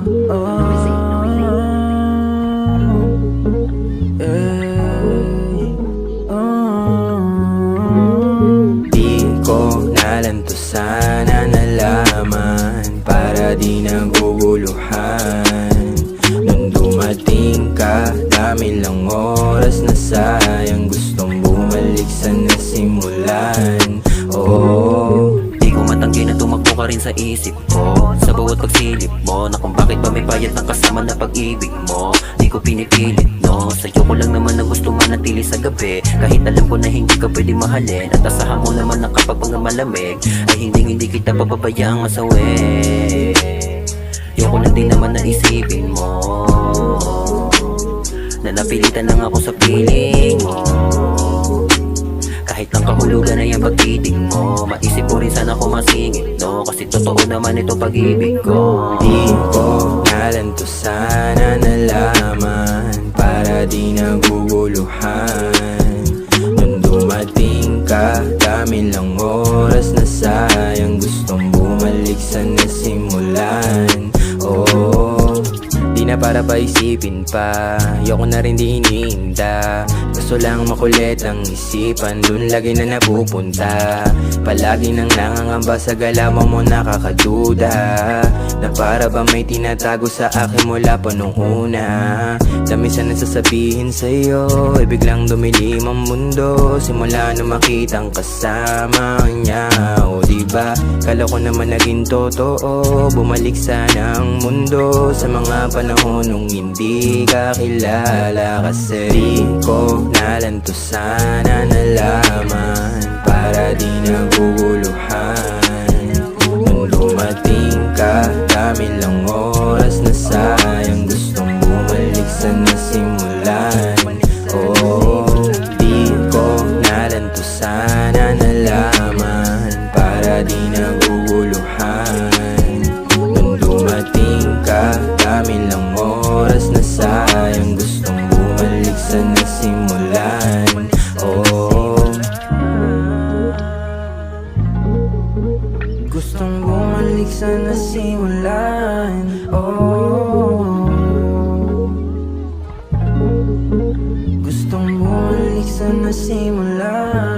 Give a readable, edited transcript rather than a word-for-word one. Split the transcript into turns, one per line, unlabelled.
Di ko nalang to sana nalaman, para di naguguluhan. Nung dumating ka, dami lang oras na sayang, gustong bumalik sa nasimulan. Oh,
di ko matanggi na tumakbo ka rin sa isip ko, sa bawat pagsilip mo, na kung bakit ba may bayad ng kasama na pag-ibig mo. Di ko pinipilit, no, sa'yo ko lang naman na gusto manatili sa gabi, kahit alam ko na hindi ka pwede mahalin. At asahan mo naman na kapag malamig ay hindi kita papabayang masawi. Yoko lang din naman na isipin mo na napilitan lang ako sa piling mo. Kahit lang kahulugan na yung pag-ibig mo, maisip ko rin sana ko masingit, no, kasi totoo naman ito pag-ibig ko.
di ko nalang to sana nalaman, para di naguguluhan. Nung dumating ka, dami lang oras na sayang, gustong bumalik sa nasimulan. Oh, di na para pa isipin pa, ayoko na rin di iniinda. Gusto lang makulit ang isipan, dun lagi na napupunta. Palagi nang nangangamba sa galaw mo, nakakaduda na para ba may tinatago sa akin mula pa nung una. Dami sana sasabihin sa'yo, eh biglang dumilim ang mundo, simula nung makitang kasama niya. O diba, kala ko naman naging totoo, bumalik sana ang mundo sa mga panahon nung hindi ka kilala. Kasi di ko nalang to sana nalaman, para di naguguluhan. Nung dumating ka, dami lang oras na sayang, gustong bumalik sa nasimulan. Oh, di ko nalang to sana nalaman, para di naguguluhan. Nung dumating ka, dami lang oras na sayang, gustong bumalik sa nasimulan. Oh, gustong bumalik sa nasimulan. Oh, gustong bumalik sa nasimulan.